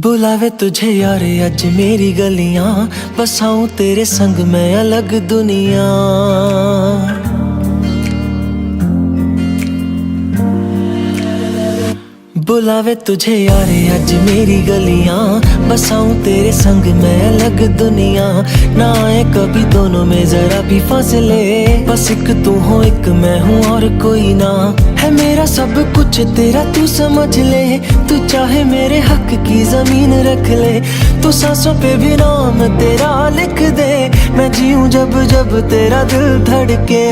बुलावे तुझे यारे अज मेरी गलियां, बसाऊं तेरे संग मैं अलग दुनिया। बुलावे तुझे यारे अज मेरी गलियां, बसाऊं तेरे संग मैं अलग दुनिया। ना आए कभी दोनों में जरा भी फासले, बस एक तू हो एक मैं हूँ और कोई ना। है मेरा सब कुछ तेरा तू समझ ले, तू चाहे मेरे हक की जमीन रख ले। तू सांसों पे भी नाम तेरा लिख दे, मैं जीऊं जब जब तेरा दिल धड़के।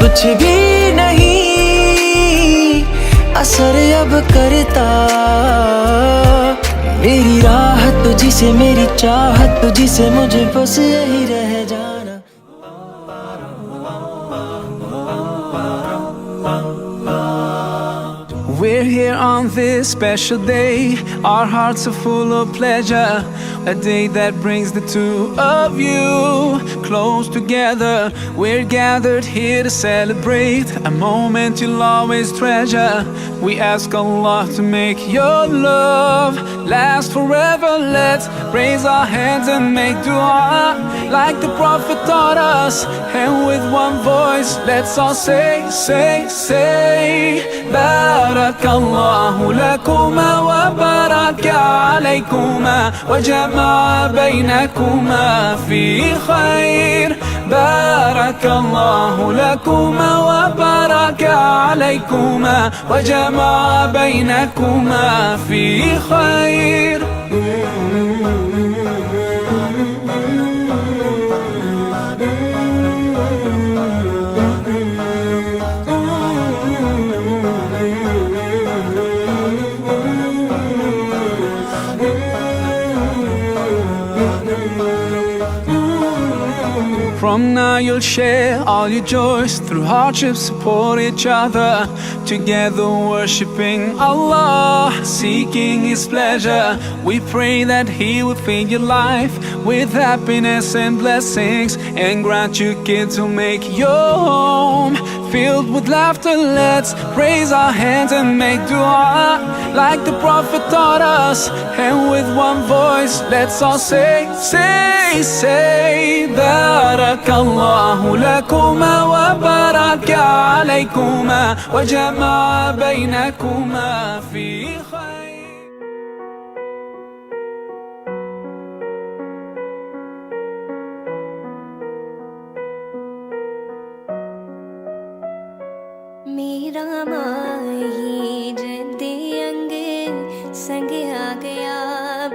कुछ भी नहीं असर अब करता, मेरी राह तुझी से मेरी चाहत तुझी से, मुझे बस यही रह जाना। We're here on this special day, our hearts are full of pleasure. A day that brings the two of you close together. We're gathered here to celebrate a moment you'll always treasure. We ask Allah to make your love last forever. Let's raise our hands and make dua like the Prophet taught us. And with one voice, let's all say, say, say, Barakallahu lakuma wa baraka alaykuma wa jama'a baynakuma fi khair. Barakallahu lakuma wa baraka alaykuma wa jama'a baynakuma fi khair. From now you'll share all your joys, through hardships support each other. Together worshipping Allah, seeking His pleasure. We pray that He will fill your life with happiness and blessings, and grant you kids who make your home filled with laughter. Let's raise our hands and make dua like the Prophet taught us. And with one voice, let's all say, say, say, Barakallahu lakuma wa baraka alaykuma wa jama'a baynakuma fi khair. मेरा माही जदे अंग संग आ गया,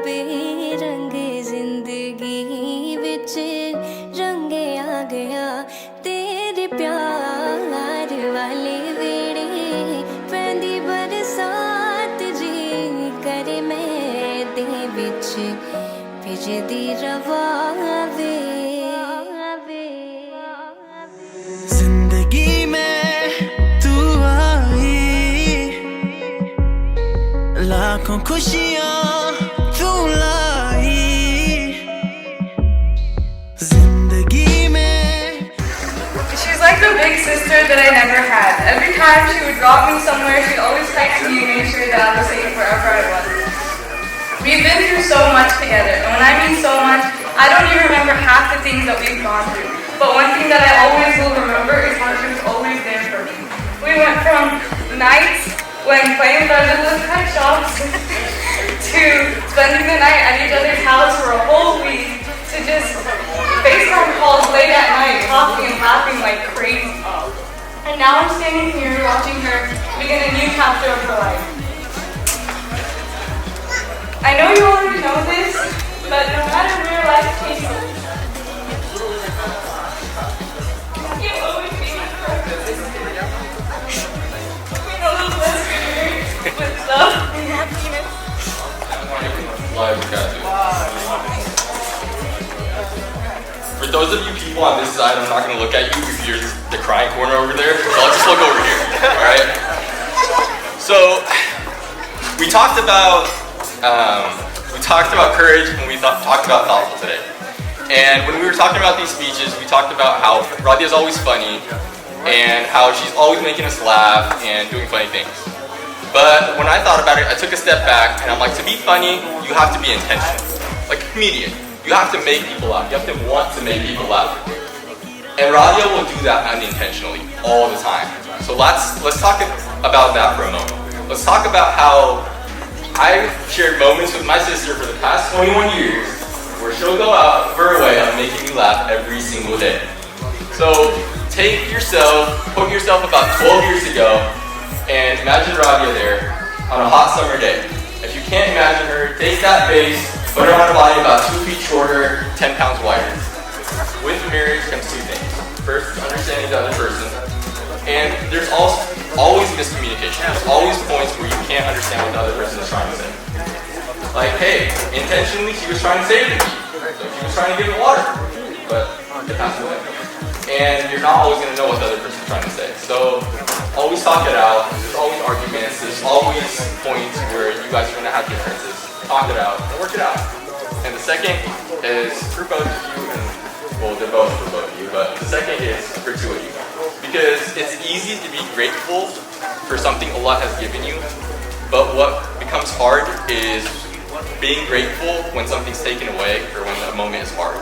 बेरंग जिंदगी विच रंग आ गया। तेरे प्यार वाले वेड़े पैंदी बरसात जी करे मैं दे विच भिजदी रवा वे। जिंदगी में लाखों खुशियाँ तू लाई जिंदगी में। She's like the big sister that I never had. Every time she would drop me somewhere, she'd always text me and make sure that I was safe wherever I was. We've been through so much together, and when I mean so much, I don't even remember half the things that we've gone through. But one thing that I always will remember is how she was always there for me. We went from nights when playing with our little pet shops to spending the night at each other's house for a whole week, to just FaceTime calls late at night, talking and laughing like crazy. And now I'm standing here watching her begin a new chapter of her life. I know you already know this, but no matter where life takes you, you'll always be my purpose. We know the best with love and happiness. warahmatullahi wabarakatuh. For those of you people on this side, I'm not going to look at you if you're the crying corner over there, so I'll just look over here, alright? So, we talked about courage and we talked about thoughtful today. And when we were talking about these speeches, we talked about how Radhiyah is always funny and how she's always making us laugh and doing funny things. But when I thought about it, I took a step back and I'm like, to be funny, you have to be intentional. Like a comedian, you have to make people laugh. You have to want to make people laugh. And Radhiyah will do that unintentionally all the time. So let's talk about that for a moment. Let's talk about how I've shared moments with my sister for the past 21 years where she'll go out of her way on making me laugh every single day. So put yourself about 12 years ago and imagine Radhiyah there on a hot summer day. If you can't imagine her, take that face, put her on a body about 2 feet shorter, 10 pounds wider. With marriage comes two things. First, understanding the other person. And there's also always miscommunication. There's always points where you can't understand what the other person is trying to say. Like, hey, intentionally she was trying to save the key. So she was trying to give it water, but it passed away. And you're not always going to know what the other person is trying to say. So always talk it out. There's always arguments. There's always points where you guys are going to have differences. Talk it out and work it out. And the second is for both of you, and well, they're both for both of you, but the second is for two of you. Because it's easy to be grateful for something Allah has given you, but what becomes hard is being grateful when something's taken away or when a moment is hard.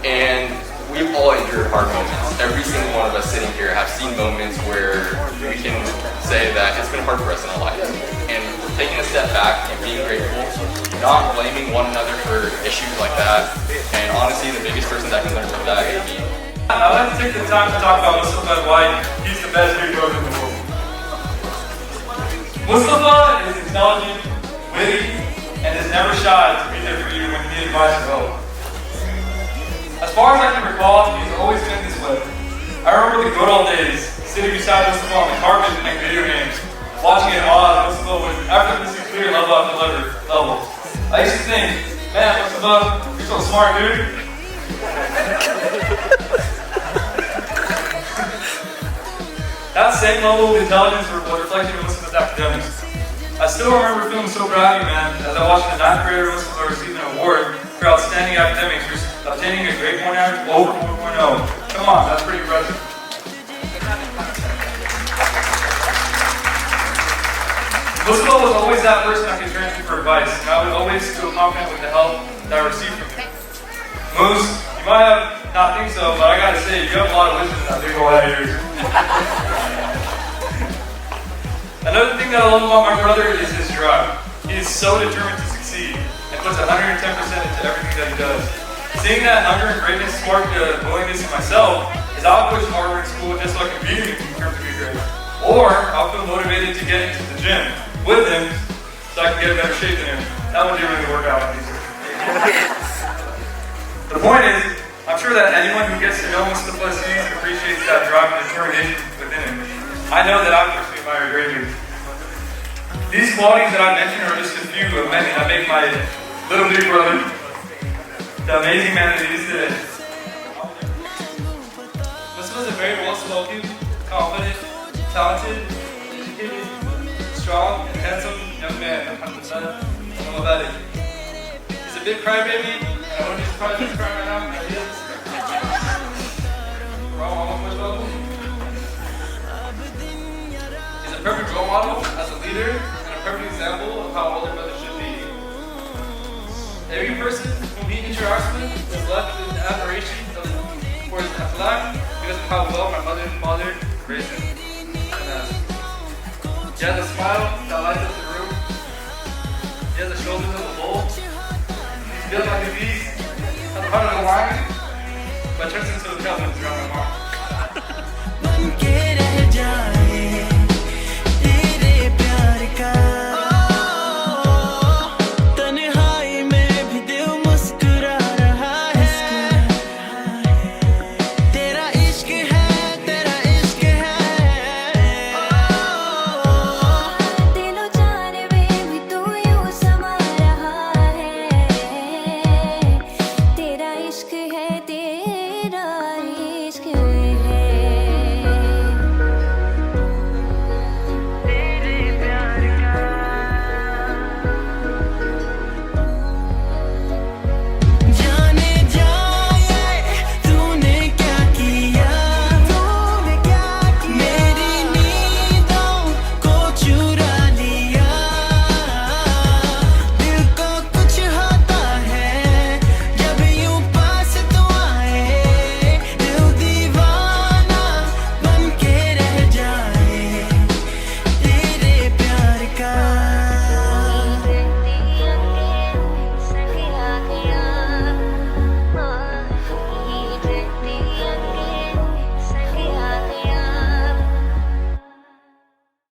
And we've all endured hard moments. Every single one of us sitting here have seen moments where we can say that it's been hard for us in our lives. And taking a step back and being grateful, not blaming one another for issues like that, and honestly the biggest person that can learn from that is me. I'd like to take the time to talk about Mustafa and why he's the best big brother in the world. Mustafa is intelligent, witty, and is never shy to be there for you when you need advice or help. As far as I can recall, he's always been this way. I remember the good old days, sitting beside Mustafa on the carpet playing video games, watching it all as Mustafa would effortlessly clear level after level. I used to think, man, Mustafa, you're so smart, dude. That same level of intelligence was reflected in Mustafa's academics. I still remember feeling so proud of you, man, as I watched the 9th grader Mustafa receive an award for outstanding academics, for obtaining a grade point average over 4.0. Come on, that's pretty impressive. Mustafa was always that person I could turn to for advice, and I was always feel confident with the help that I received from him. Moose, you might not think so, but I gotta say, you have a lot of wisdom in that big old head of yours. Another thing that I love about my brother is his drive. He is so determined to succeed and puts 110% into everything that he does. Seeing that hunger and greatness sparked the willingness in myself is how I push harder in school just so I can beat him in terms of be great. Or I'll feel motivated to get into the gym with him so I can get in better shape than him. That one didn't really work out with me. The point is, I'm sure that anyone who gets to know Mustafa sees and appreciates that drive and determination within him. I know that I personally admire greatly. These qualities that I mentioned are just a few of many that make my little big brother the amazing man that he is today. Mustafa is a very well-spoken, confident, talented, educated, strong, and handsome young man. He's a big crybaby, and I wouldn't be surprised if he's crying right now, but he is. He's a perfect role model as a leader and a perfect example of how older brothers should be. Every person whom he interacts with is left with admiration for his akhlaq because of how well my mother and father raised him. He has a smile that lights up the room. He has the shoulders of a bull. He's built like a beast at the heart of the lion, but turns into a devil around my mom.